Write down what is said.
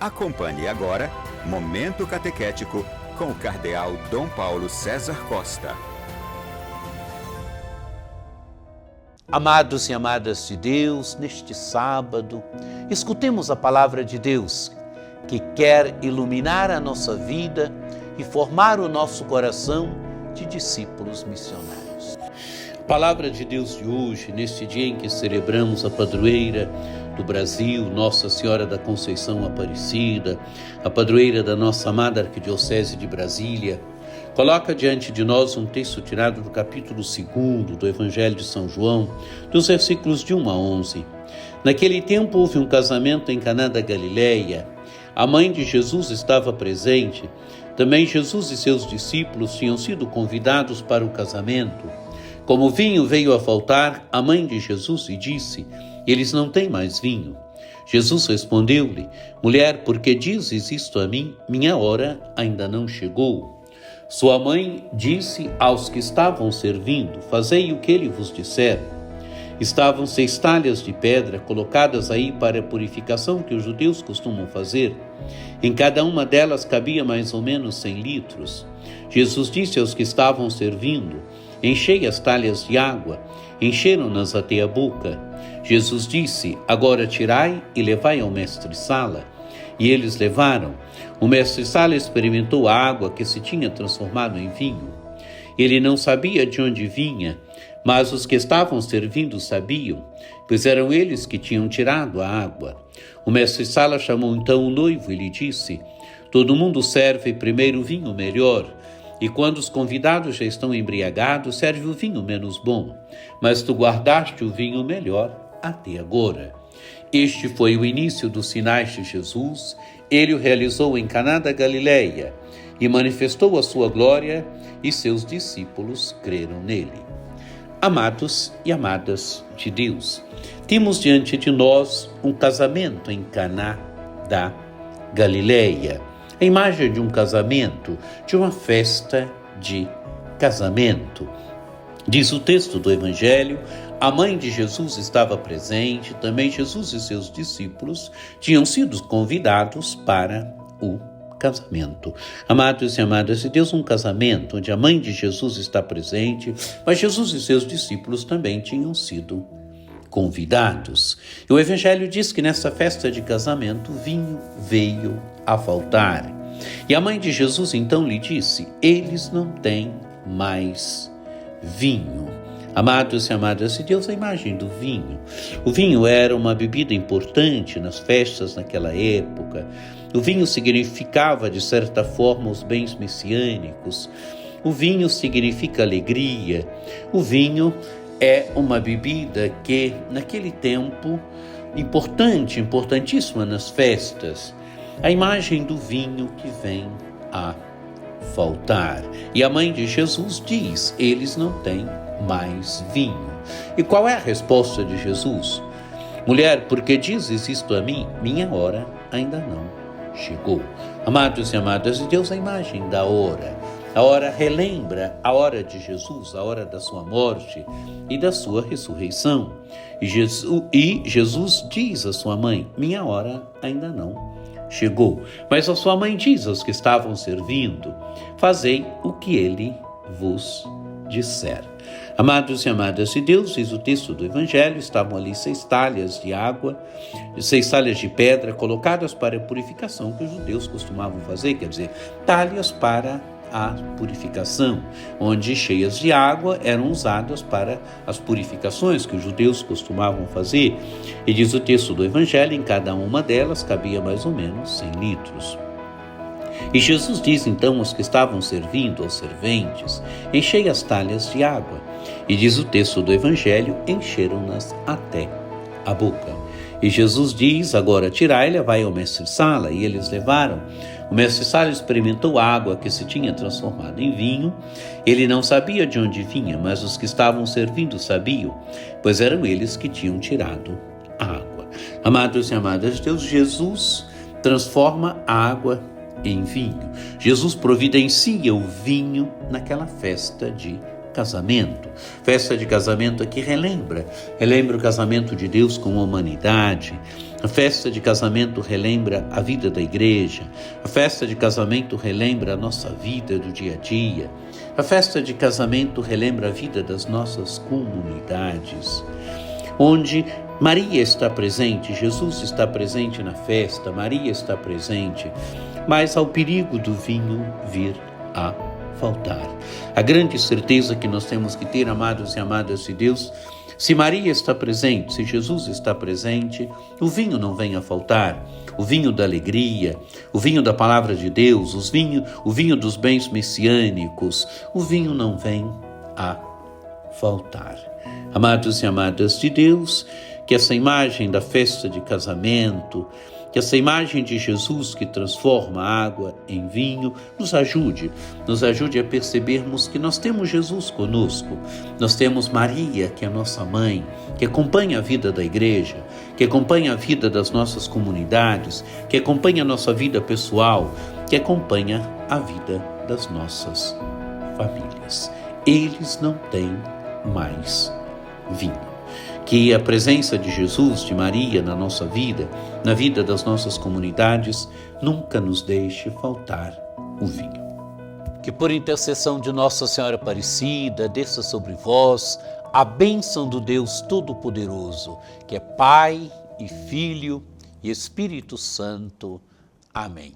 Acompanhe agora Momento Catequético com o Cardeal Dom Paulo César Costa. Amados e amadas de Deus, neste sábado, escutemos a palavra de Deus, que quer iluminar a nossa vida e formar o nosso coração de discípulos missionários. A palavra de Deus de hoje, neste dia em que celebramos a padroeira do Brasil, Nossa Senhora da Conceição Aparecida, a padroeira da nossa amada Arquidiocese de Brasília, coloca diante de nós um texto tirado do capítulo 2 do Evangelho de São João, dos versículos de 1 a 11. Naquele tempo houve um casamento em Caná da Galileia. A mãe de Jesus estava presente. Também Jesus e seus discípulos tinham sido convidados para o casamento. Como o vinho veio a faltar, a mãe de Jesus lhe disse: eles não têm mais vinho. Jesus respondeu-lhe: mulher, por que dizes isto a mim? Minha hora ainda não chegou. Sua mãe disse aos que estavam servindo: fazei o que ele vos disser. Estavam 6 talhas de pedra colocadas aí para a purificação que os judeus costumam fazer. Em cada uma delas cabia mais ou menos 100 litros. Jesus disse aos que estavam servindo: enchei as talhas de água. Encheram-nas até a boca. Jesus disse: agora tirai e levai ao mestre-sala. E eles levaram. O mestre-sala experimentou a água que se tinha transformado em vinho. Ele não sabia de onde vinha, mas os que estavam servindo sabiam, pois eram eles que tinham tirado a água. O mestre-sala chamou então o noivo e lhe disse: todo mundo serve primeiro o vinho melhor, e quando os convidados já estão embriagados, serve o vinho menos bom. Mas tu guardaste o vinho melhor até agora. Este foi o início dos sinais de Jesus. Ele o realizou em Caná da Galileia e manifestou a sua glória, e seus discípulos creram nele. Amados e amadas de Deus, temos diante de nós um casamento em Caná da Galileia. A imagem de um casamento, de uma festa de casamento. Diz o texto do Evangelho: a mãe de Jesus estava presente, também Jesus e seus discípulos tinham sido convidados para o casamento. Amados e amadas de Deus, um casamento onde a mãe de Jesus está presente, mas Jesus e seus discípulos também tinham sido convidados. E o Evangelho diz que nessa festa de casamento, o vinho veio a faltar. E a mãe de Jesus então lhe disse: eles não têm mais vinho. Amados e amadas de Deus, a imagem do vinho. O vinho era uma bebida importante nas festas naquela época. O vinho significava, de certa forma, os bens messiânicos. O vinho significa alegria. O vinho é uma bebida que, naquele tempo, importantíssima nas festas. A imagem do vinho que vem a faltar. E a mãe de Jesus diz: eles não têm mais vinho. E qual é a resposta de Jesus? Mulher, por que dizes isto a mim? Minha hora ainda não chegou. Amados e amadas de Deus, a imagem da hora. A hora relembra a hora de Jesus, a hora da sua morte e da sua ressurreição. E Jesus diz à sua mãe: minha hora ainda não chegou. Mas a sua mãe diz aos que estavam servindo: fazei o que ele vos disser. Amados e amadas de Deus, diz o texto do Evangelho, estavam ali 6 talhas de água, 6 talhas de pedra colocadas para a purificação que os judeus costumavam fazer, quer dizer, talhas para a purificação, onde cheias de água eram usadas para as purificações que os judeus costumavam fazer. E diz o texto do Evangelho, em cada uma delas cabia mais ou menos 100 litros. E Jesus diz então aos que estavam servindo, aos serventes: enchei as talhas de água. E diz o texto do Evangelho: encheram-nas até a boca. E Jesus diz: agora tirai e levai ao mestre-sala. E eles levaram. O mestre-sala experimentou a água que se tinha transformado em vinho. Ele não sabia de onde vinha, mas os que estavam servindo sabiam, pois eram eles que tinham tirado a água. Amados e amadas de Deus, Jesus transforma a água em vinho. Jesus providencia o vinho naquela festa de casamento. Festa de casamento aqui relembra o casamento de Deus com a humanidade. A festa de casamento relembra a vida da igreja. A festa de casamento relembra a nossa vida do dia a dia. A festa de casamento relembra a vida das nossas comunidades, onde Maria está presente, Jesus está presente na festa, Maria está presente, mas ao perigo do vinho vir a faltar. A grande certeza que nós temos que ter, amados e amadas de Deus, se Maria está presente, se Jesus está presente, o vinho não vem a faltar. O vinho da alegria, o vinho da palavra de Deus, o vinho dos bens messiânicos, o vinho não vem a faltar. Amados e amadas de Deus, que essa imagem da festa de casamento, que essa imagem de Jesus que transforma a água em vinho, nos ajude a percebermos que nós temos Jesus conosco, nós temos Maria, que é a nossa mãe, que acompanha a vida da igreja, que acompanha a vida das nossas comunidades, que acompanha a nossa vida pessoal, que acompanha a vida das nossas famílias. Eles não têm mais vinho. Que a presença de Jesus, de Maria na nossa vida, na vida das nossas comunidades, nunca nos deixe faltar o vinho. Que por intercessão de Nossa Senhora Aparecida, desça sobre vós a bênção do Deus Todo-Poderoso, que é Pai e Filho e Espírito Santo. Amém.